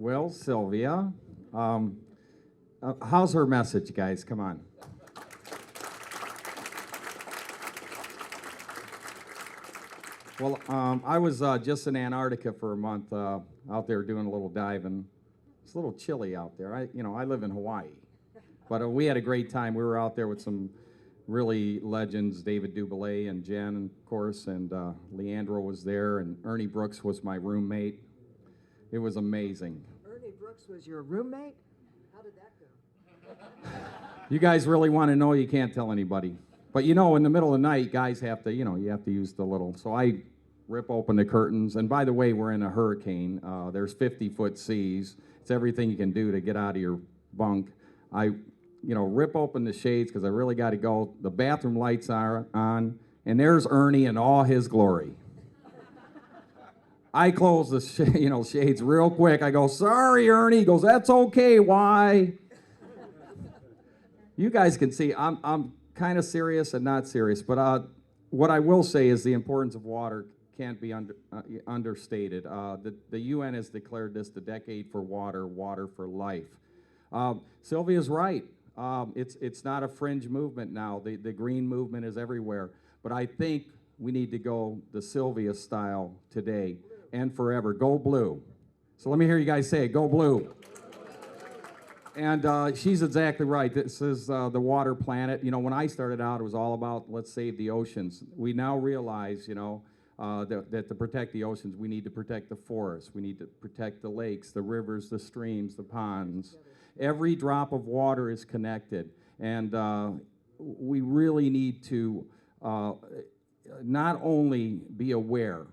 Well, Sylvia, how's her message, guys? Come on. Well, I was just in Antarctica for a month, out there doing a little diving. It's a little chilly out there. I live in Hawaii, but we had a great time. We were out there with some really legends, David Dubélé and Jen, of course, and Leandro was there, and Ernie Brooks was my roommate. It was amazing. Ernie Brooks was your roommate? How did that go? You guys really want to know, you can't tell anybody. But in the middle of the night, guys have to, you have to use the little. So I rip open the curtains. And by the way, we're in a hurricane. There's 50-foot seas. It's everything you can do to get out of your bunk. I, rip open the shades because I really got to go. The bathroom lights are on, and there's Ernie in all his glory. I close the shades real quick. I go, sorry, Ernie. He goes, that's okay. Why? You guys can see I'm kind of serious and not serious, but what I will say is the importance of water can't be understated. The UN has declared this the decade for water, water for life. Sylvia's right. It's not a fringe movement now. The green movement is everywhere, but I think we need to go the Sylvia style today and forever. Go blue. So let me hear you guys say it. Go blue. And she's exactly right. This is the water planet. When I started out, it was all about let's save the oceans. We now realize, that to protect the oceans, we need to protect the forests. We need to protect the lakes, the rivers, the streams, the ponds. Every drop of water is connected. And we really need to not only be aware,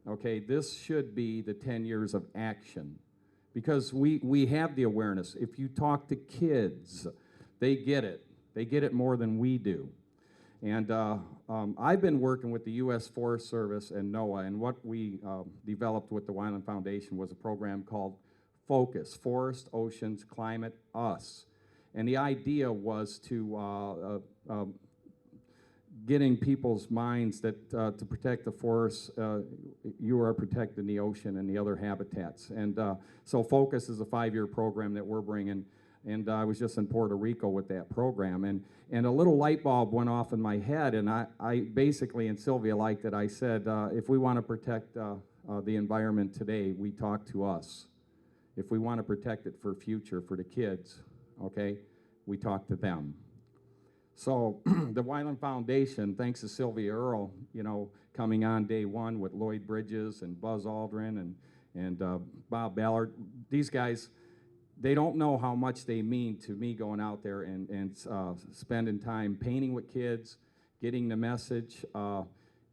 okay, this should be the 10 years of action. Because we have the awareness. If you talk to kids, they get it. They get it more than we do. And I've been working with the U.S. Forest Service and NOAA, and what we developed with the Wyland Foundation was a program called FOCUS, Forest, Oceans, Climate, Us. And the idea was to getting people's minds that to protect the forests, you are protecting the ocean and the other habitats. And so FOCUS is a 5-year program that we're bringing. And I was just in Puerto Rico with that program. And a little light bulb went off in my head. And I basically, and Sylvia liked it, I said, if we want to protect the environment today, we talk to us. If we want to protect it for future, for the kids, okay, we talk to them. So the Wyland Foundation, thanks to Sylvia Earle, coming on day one with Lloyd Bridges and Buzz Aldrin and Bob Ballard, these guys, they don't know how much they mean to me going out there and spending time painting with kids, getting the message,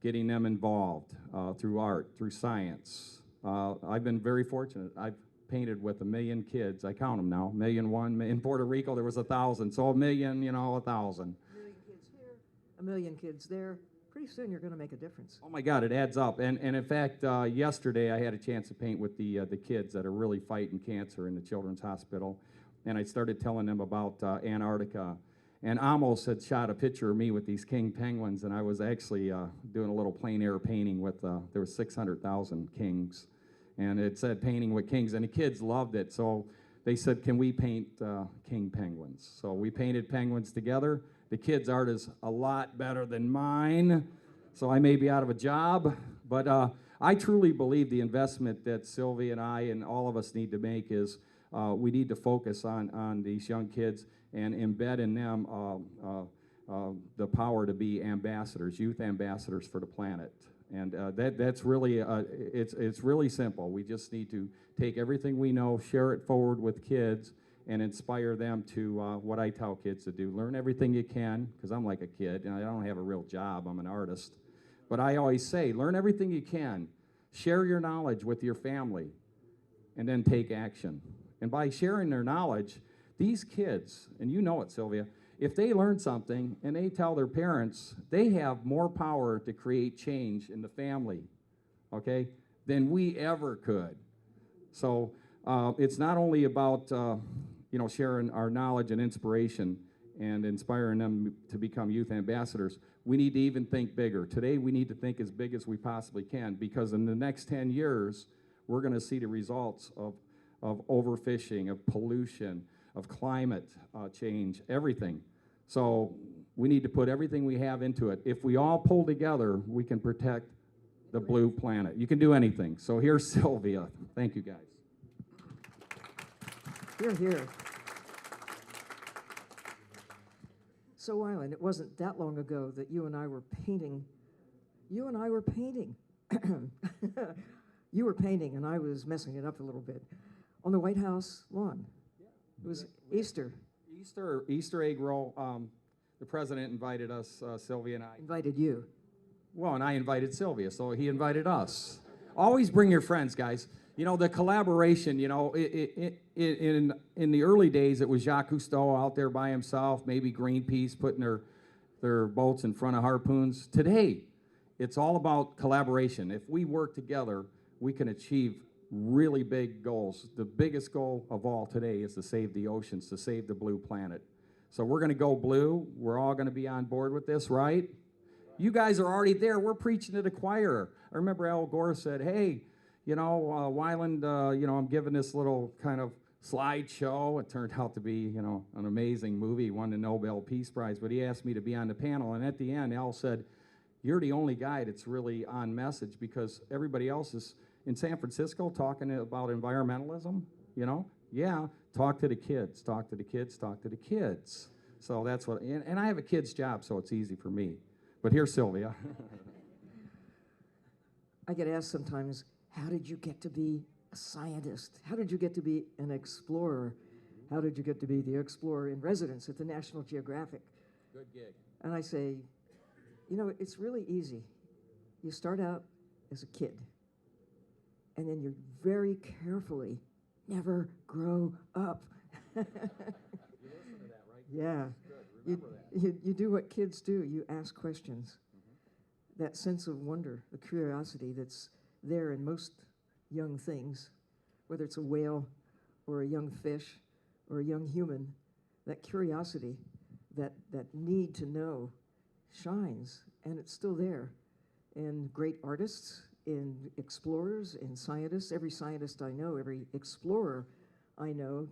getting them involved through art, through science. I've been very fortunate. I've painted with 1 million kids. I count them now. 1,000,001. In Puerto Rico, there was 1,000. So 1,000,000, 1,000. 1 million kids here, 1 million kids there. Pretty soon you're going to make a difference. Oh my God, it adds up. And in fact, yesterday I had a chance to paint with the kids that are really fighting cancer in the Children's Hospital, and I started telling them about Antarctica. And Amos had shot a picture of me with these king penguins, and I was actually doing a little plein air painting with. There was 600,000 kings, and it said painting with kings, and the kids loved it. So they said, "Can we paint king penguins?" So we painted penguins together. The kids' art is a lot better than mine, so I may be out of a job. But I truly believe the investment that Sylvia and I and all of us need to make is we need to focus on these young kids and embed in them the power to be ambassadors, youth ambassadors for the planet. And that's really, it's really simple. We just need to take everything we know, share it forward with kids, and inspire them to what I tell kids to do. Learn everything you can, because I'm like a kid, and I don't have a real job. I'm an artist. But I always say, learn everything you can. Share your knowledge with your family, and then take action. And by sharing their knowledge, these kids, and you know it, Sylvia, if they learn something and they tell their parents, they have more power to create change in the family, okay, than we ever could. So it's not only about sharing our knowledge and inspiration and inspiring them to become youth ambassadors. We need to even think bigger. Today, we need to think as big as we possibly can, because in the next 10 years, we're going to see the results of of overfishing, of pollution, of climate change, everything. So we need to put everything we have into it. If we all pull together, we can protect the blue planet. You can do anything. So here's Sylvia. Thank you, guys. Here, here. So, Wyland, it wasn't that long ago that you and I were painting. You and I were painting. You were painting, and I was messing it up a little bit on the White House lawn. It was Easter. Easter egg roll. The president invited us, Sylvia and I. Invited you. Well, and I invited Sylvia, so he invited us. Always bring your friends, guys. You know, the collaboration, you know, in the early days, it was Jacques Cousteau out there by himself, maybe Greenpeace putting their boats in front of harpoons. Today, it's all about collaboration. If we work together, we can achieve really big goals. The biggest goal of all today is to save the oceans, to save the blue planet. So we're going to go blue. We're all going to be on board with this, right? You guys are already there. We're preaching to the choir. I remember Al Gore said, hey, you know, Wyland, you know, I'm giving this little kind of slideshow. It turned out to be, you know, an amazing movie. He won the Nobel Peace Prize, but he asked me to be on the panel. And at the end, Al said, you're the only guy that's really on message because everybody else is in San Francisco talking about environmentalism, you know? Yeah, talk to the kids, talk to the kids, talk to the kids. So that's what, and I have a kid's job, so it's easy for me. But here's Sylvia. I get asked sometimes, how did you get to be a scientist? How did you get to be an explorer? How did you get to be the explorer in residence at the National Geographic? Good gig. And I say, you know, it's really easy. You start out as a kid, and then you very carefully never grow up. You listen to that, right? Yeah. Good. Remember that. You do what kids do. You ask questions. That sense of wonder, the curiosity that's there in most young things, whether it's a whale or a young fish or a young human, that curiosity, that need to know shines, and it's still there in great artists, in explorers, in scientists. Every scientist I know, every explorer I know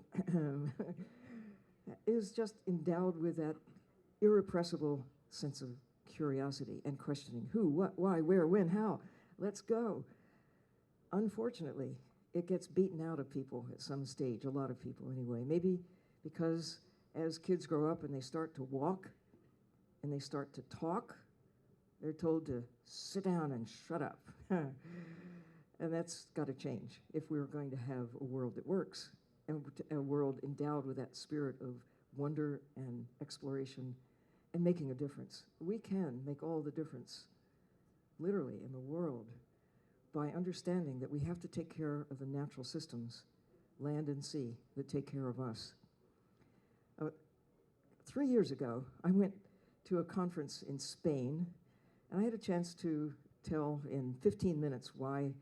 is just endowed with that irrepressible sense of curiosity and questioning. Who, what, why, where, when, how? Let's go. Unfortunately, it gets beaten out of people at some stage, a lot of people anyway. Maybe because as kids grow up and they start to walk and they start to talk, they're told to sit down and shut up. And that's got to change if we're going to have a world that works and a world endowed with that spirit of wonder and exploration and making a difference. We can make all the difference, literally, in the world by understanding that we have to take care of the natural systems, land and sea, that take care of us. 3 years ago, I went to a conference in Spain, and I had a chance to tell in 15 minutes why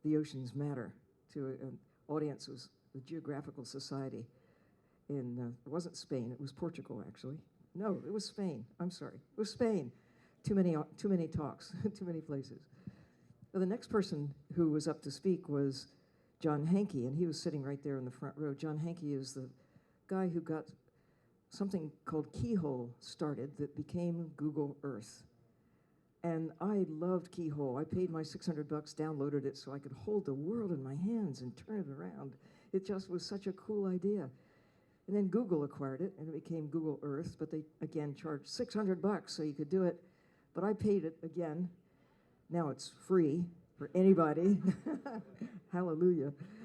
the oceans matter to an audience. It was the Geographical Society in, it wasn't Spain, it was Portugal, actually. No, it was Spain. I'm sorry. It was Spain. Too many talks, too many places. Well, the next person who was up to speak was John Hankey, and he was sitting right there in the front row. John Hankey is the guy who got something called Keyhole started that became Google Earth. And I loved Keyhole. I paid my $600, downloaded it so I could hold the world in my hands and turn it around. It just was such a cool idea. And then Google acquired it, and it became Google Earth, but they, again, charged $600 so you could do it. But I paid it again. Now it's free for anybody. Hallelujah.